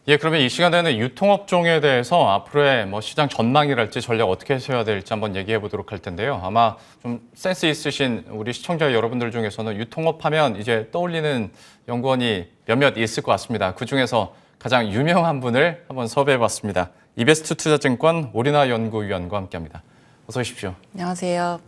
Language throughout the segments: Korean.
예, 그러면 이 시간에는 유통업종에 대해서 앞으로의 뭐 시장 전망이랄지 전략 어떻게 세워야 될지 한번 얘기해 보도록 할 텐데요. 아마 좀 센스 있으신 우리 시청자 여러분들 중에서는 유통업 하면 이제 떠올리는 연구원이 몇몇 있을 것 같습니다. 그중에서 가장 유명한 분을 한번 섭외해 봤습니다. 이베스트 투자증권 오리나 연구위원과 함께합니다. 어서 오십시오. 안녕하세요.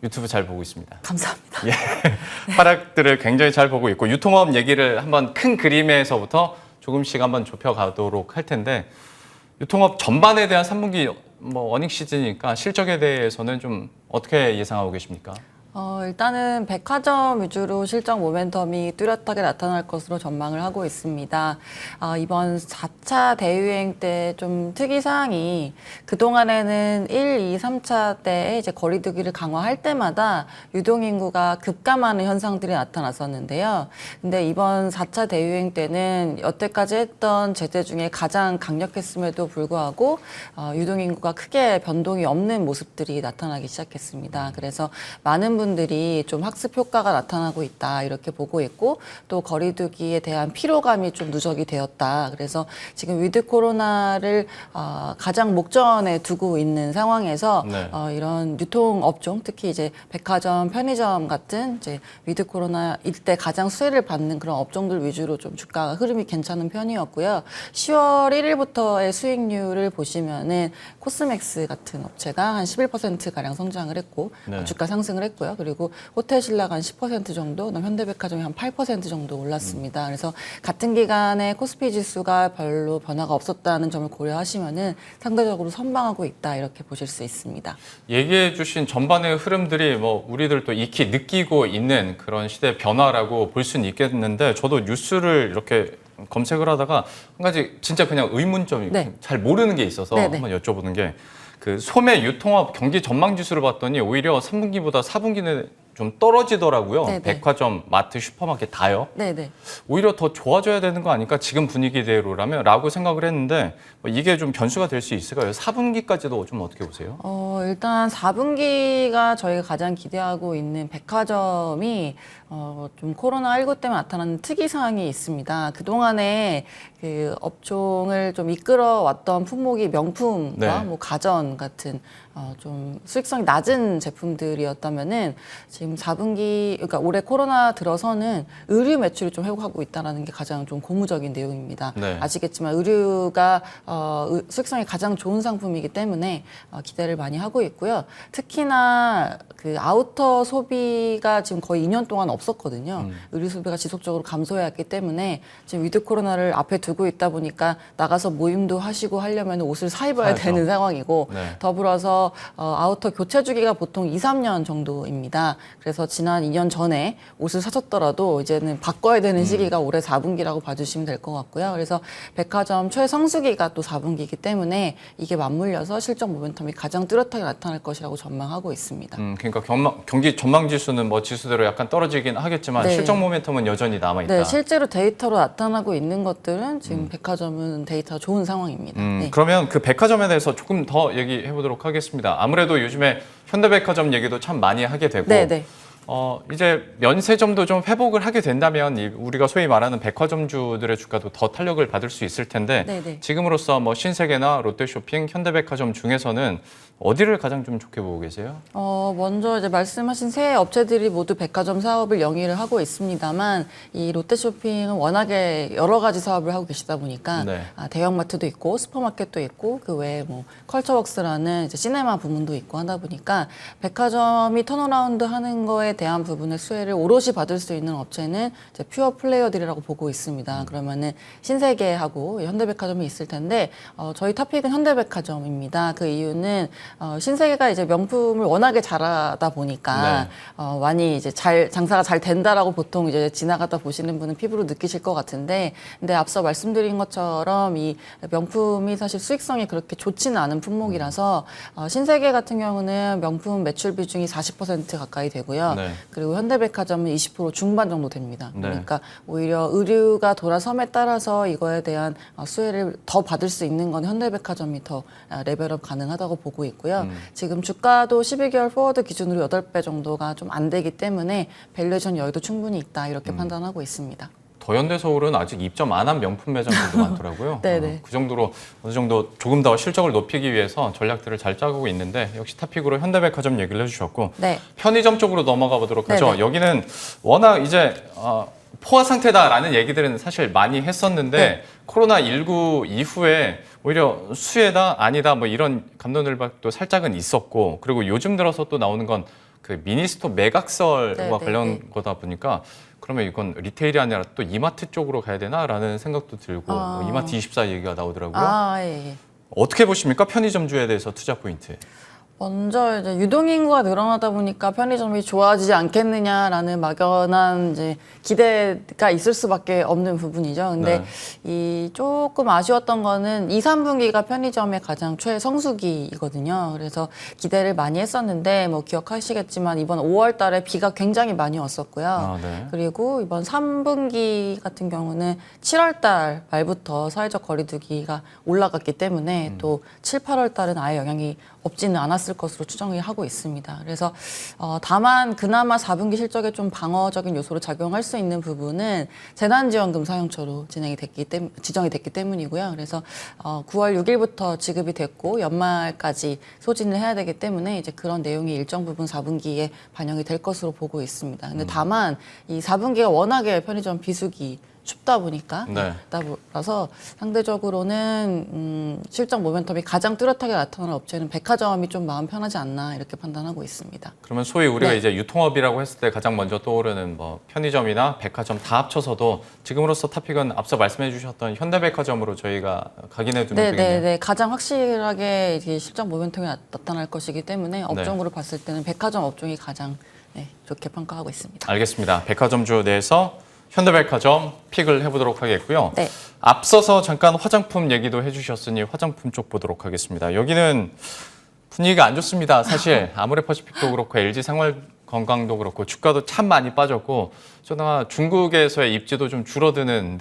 유튜브 잘 보고 있습니다. 감사합니다. 예, 하락들을 굉장히 잘 보고 있고 유통업 얘기를 한번 큰 그림에서부터 조금씩 한번 좁혀가도록 할 텐데 유통업 전반에 대한 3분기 뭐 어닝 시즌이니까 실적에 대해서는 좀 어떻게 예상하고 계십니까? 일단은 백화점 위주로 실적 모멘텀이 뚜렷하게 나타날 것으로 전망을 하고 있습니다. 이번 4차 대유행 때 좀 특이사항이 그동안에는 1, 2, 3차 때에 이제 거리두기를 강화할 때마다 유동인구가 급감하는 현상들이 나타났었는데요. 근데 이번 4차 대유행 때는 여태까지 했던 제재 중에 가장 강력했음에도 불구하고 유동인구가 크게 변동이 없는 모습들이 나타나기 시작했습니다. 그래서 많은 분들이 좀 학습 효과가 나타나고 있다 이렇게 보고 있고 또 거리두기에 대한 피로감이 좀 누적이 되었다. 그래서 지금 위드 코로나를 가장 목전에 두고 있는 상황에서 네. 이런 유통업종 특히 이제 백화점, 편의점 같은 이제 위드 코로나 이때 가장 수혜를 받는 그런 업종들 위주로 좀 주가 흐름이 괜찮은 편이었고요. 10월 1일부터의 수익률을 보시면은 코스맥스 같은 업체가 한 11% 가량 성장을 했고 네. 주가 상승을 했고요. 그리고 호텔신라가 한 10% 정도, 그다음 현대백화점이 한 8% 정도 올랐습니다. 그래서 같은 기간에 코스피 지수가 별로 변화가 없었다는 점을 고려하시면은 상대적으로 선방하고 있다 이렇게 보실 수 있습니다. 얘기해 주신 전반의 흐름들이 뭐 우리들도 익히 느끼고 있는 그런 시대 변화라고 볼 수는 있겠는데 저도 뉴스를 이렇게 검색을 하다가 한 가지 진짜 그냥 의문점이 네. 잘 모르는 게 있어서 네네. 한번 여쭤보는 게 그 소매 유통업 경기 전망 지수를 봤더니 오히려 3분기보다 4분기는 좀 떨어지더라고요. 네네. 백화점, 마트, 슈퍼마켓 다요. 네네. 오히려 더 좋아져야 되는 거 아닐까 지금 분위기대로라면 라고 생각을 했는데 뭐 이게 좀 변수가 될 수 있을까요? 4분기까지도 좀 어떻게 보세요? 일단 4분기가 저희가 가장 기대하고 있는 백화점이 좀 코로나19 때문에 나타나는 특이 사항이 있습니다. 그동안에 그 업종을 좀 이끌어왔던 품목이 명품과 네. 뭐 가전 같은 좀 수익성이 낮은 제품들이었다면은 지금 4분기, 그러니까 올해 코로나 들어서는 의류 매출이 좀 회복하고 있다는 게 가장 좀 고무적인 내용입니다. 네. 아시겠지만 의류가 수익성이 가장 좋은 상품이기 때문에 기대를 많이 하고 있고요. 특히나 그 아우터 소비가 지금 거의 2년 동안 없었거든요. 의류 소비가 지속적으로 감소해왔기 때문에 지금 위드 코로나를 앞에 두고 있다 보니까 나가서 모임도 하시고 하려면 옷을 사 입어야 사야죠. 되는 상황이고 네. 더불어서 아우터 교체 주기가 보통 2, 3년 정도입니다. 그래서 지난 2년 전에 옷을 사셨더라도 이제는 바꿔야 되는 시기가 올해 4분기라고 봐주시면 될 것 같고요. 그래서 백화점 최성수기가 또 4분기이기 때문에 이게 맞물려서 실적 모멘텀이 가장 뚜렷하게 나타날 것이라고 전망하고 있습니다. 그러니까 경기 전망 지수는 뭐 지수대로 약간 떨어지긴 하겠지만 네. 실적 모멘텀은 여전히 남아있다. 네, 실제로 데이터로 나타나고 있는 것들은 지금 백화점은 데이터가 좋은 상황입니다. 네. 그러면 그 백화점에 대해서 조금 더 얘기해 보도록 하겠습니다. 아무래도 요즘에 현대백화점 얘기도 참 많이 하게 되고 네, 네. 이제 면세점도 좀 회복을 하게 된다면 우리가 소위 말하는 백화점주들의 주가도 더 탄력을 받을 수 있을 텐데 네네. 지금으로서 뭐 신세계나 롯데쇼핑, 현대백화점 중에서는 어디를 가장 좀 좋게 보고 계세요? 먼저 이제 말씀하신 세 업체들이 모두 백화점 사업을 영위를 하고 있습니다만 이 롯데쇼핑은 워낙에 여러 가지 사업을 하고 계시다 보니까 네. 대형마트도 있고 슈퍼마켓도 있고 그 외에 뭐 컬처웍스라는 이제 시네마 부문도 있고 하다 보니까 백화점이 턴어라운드 하는 거에 대한 부분의 수혜를 오롯이 받을 수 있는 업체는 이제 퓨어 플레이어들이라고 보고 있습니다. 그러면은 신세계하고 현대백화점이 있을 텐데 저희 탑픽은 현대백화점입니다. 그 이유는 신세계가 이제 명품을 워낙에 잘하다 보니까 많이 이제 장사가 잘 된다라고 보통 이제 지나가다 보시는 분은 피부로 느끼실 것 같은데, 근데 앞서 말씀드린 것처럼 이 명품이 사실 수익성이 그렇게 좋지는 않은 품목이라서 신세계 같은 경우는 명품 매출 비중이 40% 가까이 되고요. 네. 그리고 현대백화점은 20% 중반 정도 됩니다. 네. 그러니까 오히려 의류가 돌아섬에 따라서 이거에 대한 수혜를 더 받을 수 있는 건 현대백화점이 더 레벨업 가능하다고 보고 있고요. 지금 주가도 12개월 포워드 기준으로 8배 정도가 좀 안 되기 때문에 밸류에이션 여유도 충분히 있다 이렇게 판단하고 있습니다. 더현대 서울은 아직 입점 안 한 명품 매장들도 많더라고요. 네네. 그 정도로 어느 정도 조금 더 실적을 높이기 위해서 전략들을 잘 짜고 있는데 역시 탑픽으로 현대백화점 얘기를 해주셨고 네. 편의점 쪽으로 넘어가 보도록 하죠. 네네. 여기는 워낙 이제 포화 상태다라는 얘기들은 사실 많이 했었는데 네. 코로나19 이후에 오히려 수혜다 아니다 뭐 이런 감론을박도 살짝은 있었고 그리고 요즘 들어서 또 나오는 건 그 미니스토 매각설과 네네네. 관련 거다 보니까 그러면 이건 리테일이 아니라 또 이마트 쪽으로 가야 되나라는 생각도 들고 뭐 이마트 24 얘기가 나오더라고요. 예. 어떻게 보십니까? 편의점주에 대해서 투자 포인트. 먼저 이제 유동인구가 늘어나다 보니까 편의점이 좋아지지 않겠느냐라는 막연한 이제 기대가 있을 수밖에 없는 부분이죠. 근데 이 조금 아쉬웠던 거는 2, 3분기가 편의점의 가장 최성수기이거든요. 그래서 기대를 많이 했었는데 뭐 기억하시겠지만 이번 5월 달에 비가 굉장히 많이 왔었고요. 네. 그리고 이번 3분기 같은 경우는 7월 달 말부터 사회적 거리두기가 올라갔기 때문에 또 7, 8월 달은 아예 영향이 없지는 않았을 것으로 추정을 하고 있습니다. 그래서 다만 그나마 4분기 실적에 좀 방어적인 요소로 작용할 수 있는 부분은 재난지원금 사용처로 지정이 됐기 때문이고요. 그래서 9월 6일부터 지급이 됐고 연말까지 소진을 해야 되기 때문에 이제 그런 내용이 일정 부분 4분기에 반영이 될 것으로 보고 있습니다. 근데 다만 이 4분기가 워낙에 편의점 비수기 춥다 보니까 네. 따라서 상대적으로는 실적 모멘텀이 가장 뚜렷하게 나타나는 업체는 백화점이 좀 마음 편하지 않나 이렇게 판단하고 있습니다. 그러면 소위 우리가 네. 이제 유통업이라고 했을 때 가장 먼저 떠오르는 뭐 편의점이나 백화점 다 합쳐서도 지금으로서 탑픽은 앞서 말씀해 주셨던 현대백화점으로 저희가 각인해 두면 되겠네요. 네, 가장 확실하게 이제 실적 모멘텀이 나타날 것이기 때문에 업종으로 봤을 때는 백화점 업종이 가장 좋게 평가하고 있습니다. 알겠습니다. 백화점주 내에서 현대백화점 픽을 해보도록 하겠고요. 네. 앞서서 잠깐 화장품 얘기도 해주셨으니 화장품 쪽 보도록 하겠습니다. 여기는 분위기가 안 좋습니다. 사실 아모레퍼시픽도 그렇고 LG 생활건강도 그렇고 주가도 참 많이 빠졌고 저나 중국에서의 입지도 좀 줄어드는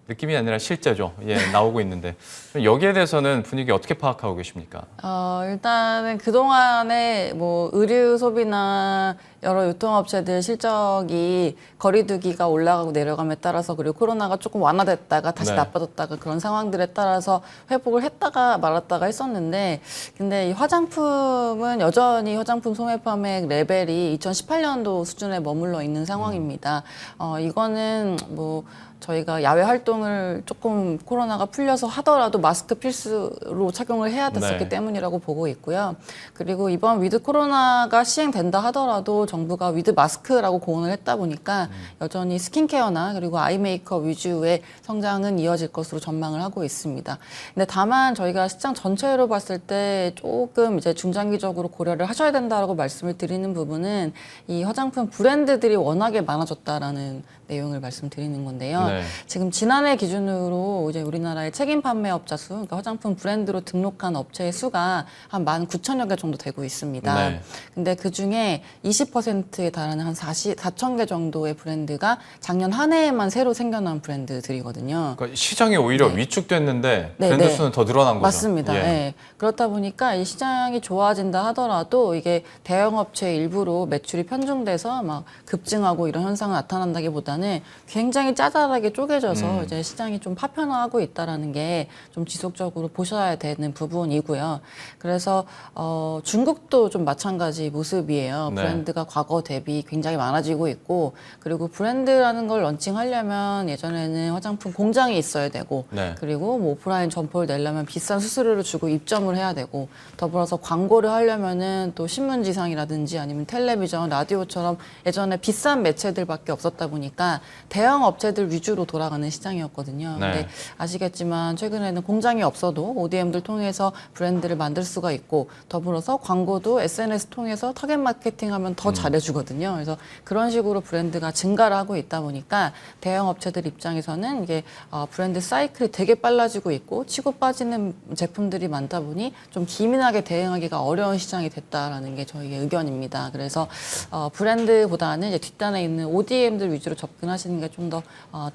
느낌이 아니라 실제죠. 나오고 있는데 여기에 대해서는 분위기 어떻게 파악하고 계십니까? 일단은 그동안에 뭐 의류 소비나 여러 유통업체들 실적이 거리두기가 올라가고 내려감에 따라서 그리고 코로나가 조금 완화됐다가 다시 네. 나빠졌다가 그런 상황들에 따라서 회복을 했다가 말았다가 했었는데 근데 이 화장품은 여전히 화장품 소매 판매 레벨이 2018년도 수준에 머물러 있는 상황입니다. 이거는 뭐 저희가 야외 활동을 조금 코로나가 풀려서 하더라도 마스크 필수로 착용을 해야 됐었기 네. 때문이라고 보고 있고요. 그리고 이번 위드 코로나가 시행된다 하더라도 정부가 위드 마스크라고 공언을 했다 보니까 여전히 스킨케어나 그리고 아이 메이크업 위주의 성장은 이어질 것으로 전망을 하고 있습니다. 근데 다만 저희가 시장 전체로 봤을 때 조금 이제 중장기적으로 고려를 하셔야 된다라고 말씀을 드리는 부분은 이 화장품 브랜드들이 워낙에 많아졌다라는 내용을 말씀드리는 건데요. 네. 지금 지난해 기준으로 이제 우리나라의 책임 판매업자 수, 그러니까 화장품 브랜드로 등록한 업체의 수가 한 19,000여 개 정도 되고 있습니다. 네. 근데 그 중에 20%에 달하는 한 4천 개 정도의 브랜드가 작년 한 해에만 새로 생겨난 브랜드들이거든요. 그러니까 시장이 오히려 네. 위축됐는데 네, 브랜드 네. 수는 더 늘어난 거죠. 맞습니다. 예. 예. 그렇다 보니까 이 시장이 좋아진다 하더라도 이게 대형업체 일부로 매출이 편중돼서 막 급증하고 이런 현상이 나타난다기보다는 굉장히 짜잘하게 쪼개져서 이제 시장이 좀 파편화하고 있다라는 게 좀 지속적으로 보셔야 되는 부분이고요. 그래서 중국도 좀 마찬가지 모습이에요. 네. 브랜드가 과거 대비 굉장히 많아지고 있고 그리고 브랜드라는 걸 런칭하려면 예전에는 화장품 공장이 있어야 되고 네. 그리고 뭐 오프라인 점포를 내려면 비싼 수수료를 주고 입점을 해야 되고 더불어서 광고를 하려면은 또 신문지상이라든지 아니면 텔레비전, 라디오처럼 예전에 비싼 매체들밖에 없었다 보니까 대형 업체들 위주로 돌아가는 시장이었거든요. 네. 근데 아시겠지만 최근에는 공장이 없어도 ODM들 통해서 브랜드를 만들 수가 있고 더불어서 광고도 SNS 통해서 타겟 마케팅하면 더 잘해주거든요. 그래서 그런 식으로 브랜드가 증가를 하고 있다 보니까 대형 업체들 입장에서는 이게 브랜드 사이클이 되게 빨라지고 있고 치고 빠지는 제품들이 많다 보니 좀 기민하게 대응하기가 어려운 시장이 됐다라는 게 저희의 의견입니다. 그래서 브랜드보다는 이제 뒷단에 있는 ODM들 위주로 접근하시는 게 좀 더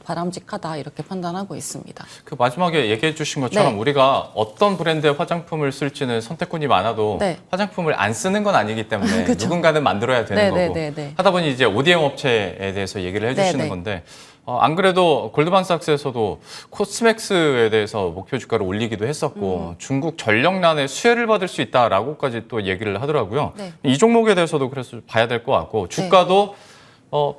바람직하다 이렇게 판단하고 있습니다. 그 마지막에 얘기해 주신 것처럼 네. 우리가 어떤 브랜드의 화장품을 쓸지는 선택권이 많아도 네. 화장품을 안 쓰는 건 아니기 때문에 누군가는 만들어야 되는 네, 거고 네, 네, 네. 하다 보니 이제 ODM 업체에 대해서 얘기를 해주시는 네, 네. 건데 안 그래도 골드만삭스에서도 코스맥스에 대해서 목표 주가를 올리기도 했었고 중국 전력난에 수혜를 받을 수 있다라고까지 또 얘기를 하더라고요. 네. 이 종목에 대해서도 그래서 봐야 될 것 같고 주가도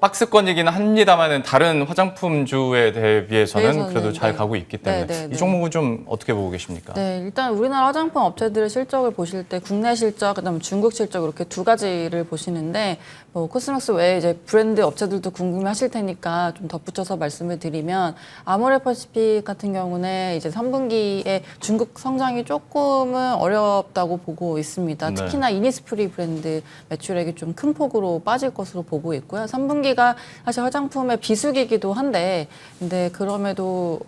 박스권이긴 합니다만은 다른 화장품주에 대비해서는 그래도 잘 가고 있기 때문에 이 종목은 좀 어떻게 보고 계십니까? 네, 일단 우리나라 화장품 업체들의 실적을 보실 때 국내 실적, 그다음에 중국 실적 이렇게 두 가지를 보시는데 뭐 코스맥스 외에 이제 브랜드 업체들도 궁금해하실 테니까 좀 덧붙여서 말씀을 드리면 아모레퍼시픽 같은 경우는 이제 3분기에 중국 성장이 조금은 어렵다고 보고 있습니다. 네. 특히나 이니스프리 브랜드 매출액이 좀 큰 폭으로 빠질 것으로 보고 있고요. 3분기가 사실 화장품의 비수기이기도 한데, 근데 그럼에도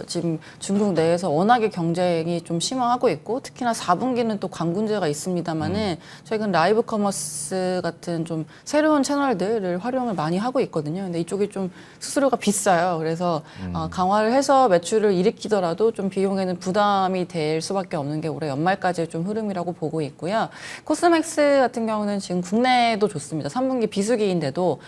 지금 중국 내에서 워낙에 경쟁이 좀 심화하고 있고, 특히나 4분기는 또 관군제가 있습니다만은 최근 라이브 커머스 같은 좀 새로운 채널들을 활용을 많이 하고 있거든요. 근데 이쪽이 좀 수수료가 비싸요. 그래서 강화를 해서 매출을 일으키더라도 좀 비용에는 부담이 될 수밖에 없는 게 올해 연말까지의 좀 흐름이라고 보고 있고요. 코스맥스 같은 경우는 지금 국내도 좋습니다. 3분기 비수기인데도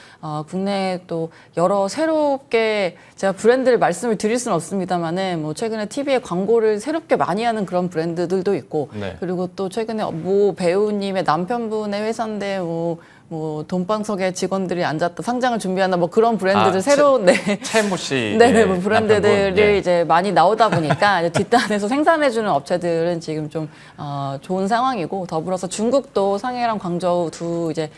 국내에 또 여러 새롭게 제가 브랜드를 말씀을 드릴 수는 없습니다만은 뭐 최근에 TV에 광고를 새롭게 많이 하는 그런 브랜드들도 있고 네. 그리고 또 최근에 모 배우님의 남편분의 회사인데 뭐 돈방석에 직원들이 앉았다 상장을 준비한다 뭐 그런 브랜드들 새로운 최모 씨 네네 뭐 브랜드들이 남편분. 이제 많이 나오다 보니까 이제 뒷단에서 생산해주는 업체들은 지금 좀 좋은 상황이고 더불어서 중국도 상해랑 광저우 두 이제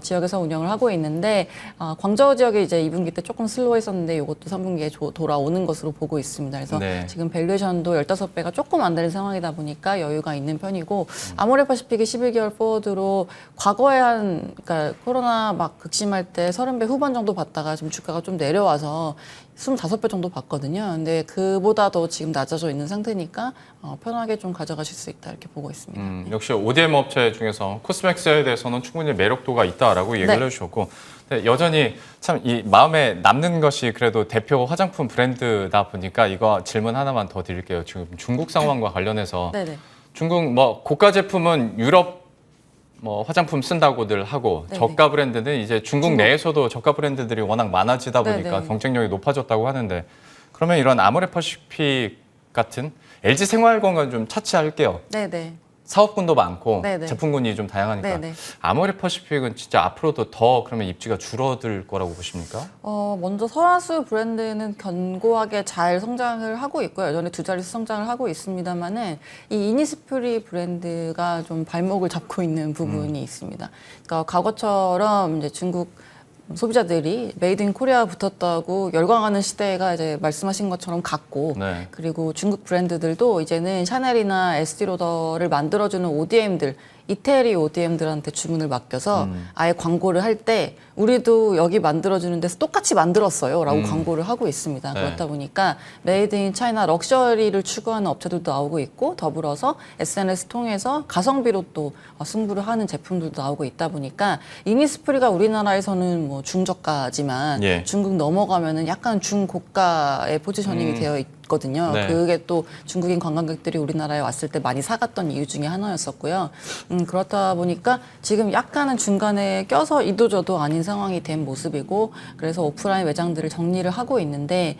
지역에서 운영을 하고 있는데 광저우 지역이 이제 2분기 때 조금 슬로우했었는데 이것도 3분기에 돌아오는 것으로 보고 있습니다. 그래서 네. 지금 밸류에이션도 15배가 조금 안 되는 상황이다 보니까 여유가 있는 편이고 아모레퍼시픽이 11개월 포워드로 과거에 그러니까 코로나 막 극심할 때 30배 후반 정도 받다가 지금 주가가 좀 내려와서 25배 정도 받거든요. 근데 그보다도 지금 낮아져 있는 상태니까 편하게 좀 가져가실 수 있다 이렇게 보고 있습니다. 역시 ODM 업체 중에서 코스맥스에 대해서는 충분히 매력도가 있다라고 얘기를 해주셨고 근데 여전히 참 이 마음에 남는 것이 그래도 대표 화장품 브랜드다 보니까 이거 질문 하나만 더 드릴게요. 지금 중국 상황과 관련해서 네네. 중국 뭐 고가 제품은 유럽 뭐 화장품 쓴다고들 하고 네네. 저가 브랜드는 이제 중국 내에서도 저가 브랜드들이 워낙 많아지다 보니까 네네. 경쟁력이 높아졌다고 하는데 그러면 이런 아모레퍼시픽 같은 LG 생활건강은 좀 차치할게요. 네네. 사업군도 많고 네네. 제품군이 좀 다양하니까 네네. 아모레퍼시픽은 진짜 앞으로도 더 그러면 입지가 줄어들 거라고 보십니까? 먼저 설화수 브랜드는 견고하게 잘 성장을 하고 있고요. 여전히 두 자릿수 성장을 하고 있습니다만은 이 이니스프리 브랜드가 좀 발목을 잡고 있는 부분이 있습니다. 그러니까 과거처럼 이제 중국 소비자들이 메이드 인 코리아 붙었다고 열광하는 시대가 이제 말씀하신 것처럼 갔고 네. 그리고 중국 브랜드들도 이제는 샤넬이나 에스티로더를 만들어주는 ODM들 이태리 ODM들한테 주문을 맡겨서 아예 광고를 할 때 우리도 여기 만들어주는 데서 똑같이 만들었어요 라고 광고를 하고 있습니다. 네. 그렇다 보니까 메이드 인 차이나 럭셔리를 추구하는 업체들도 나오고 있고 더불어서 SNS 통해서 가성비로 또 승부를 하는 제품들도 나오고 있다 보니까 이니스프리가 우리나라에서는 뭐 중저가지만 예. 중국 넘어가면은 약간 중고가의 포지셔닝이 되어 있거든요. 네. 그게 또 중국인 관광객들이 우리나라에 왔을 때 많이 사갔던 이유 중에 하나였었고요. 그렇다 보니까 지금 약간은 중간에 껴서 이도저도 아닌 상황이 된 모습이고 그래서 오프라인 매장들을 정리를 하고 있는데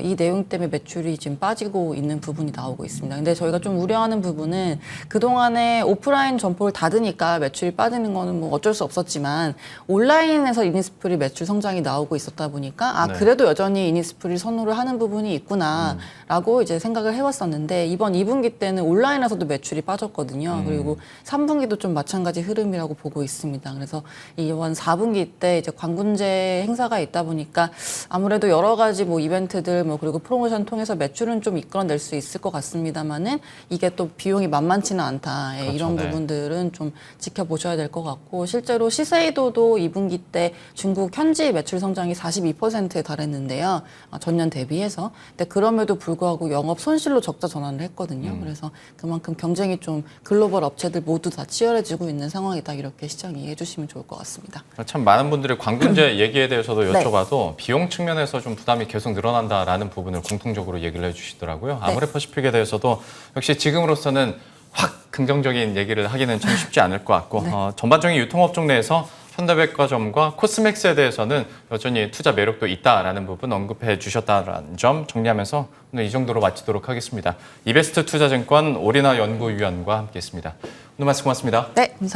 이 내용 때문에 매출이 지금 빠지고 있는 부분이 나오고 있습니다. 근데 저희가 좀 우려하는 부분은 그동안에 오프라인 점포를 닫으니까 매출이 빠지는 거는 뭐 어쩔 수 없었지만 온라인에서 이니스프리 매출 성장이 나오고 있었다 보니까 네. 그래도 여전히 이니스프리 선호를 하는 부분이 있구나 라고 이제 생각을 해왔었는데 이번 2분기 때는 온라인에서도 매출이 빠졌거든요. 그리고 3분기도 좀 마찬가지 흐름이라고 보고 있습니다. 그래서 이번 4분기 때 이제 관군제 행사가 있다 보니까 아무래도 여러 가지 뭐 이벤트들 뭐 그리고 프로모션 통해서 매출은 좀 이끌어낼 수 있을 것 같습니다만은 이게 또 비용이 만만치는 않다. 그렇죠. 이런 네. 부분들은 좀 지켜보셔야 될 것 같고 실제로 시세이도도 2분기 때 중국 현지 매출 성장이 42%에 달했는데요. 전년 대비해서. 근데 그럼에도 불구하고 영업 손실로 적자 전환을 했거든요. 그래서 그만큼 경쟁이 좀 글로벌 업체들 모두 다 치열해지고 있는 상황이다. 이렇게 시장 이해해 주시면 좋을 것 같습니다. 참 많은 분들이 관군제 얘기에 대해서도 네. 여쭤봐도 비용 측면에서 좀 부담이 계속 늘어난다라는 부분을 공통적으로 얘기를 해주시더라고요. 아모레퍼시픽에 대해서도 역시 지금으로서는 확 긍정적인 얘기를 하기는 참 쉽지 않을 것 같고 전반적인 유통업종 내에서 현대백화점과 코스맥스에 대해서는 여전히 투자 매력도 있다라는 부분 언급해 주셨다는 점 정리하면서 오늘 이 정도로 마치도록 하겠습니다. 이베스트 투자증권 오리나 연구위원과 함께했습니다. 오늘 말씀 고맙습니다. 네, 감사합니다.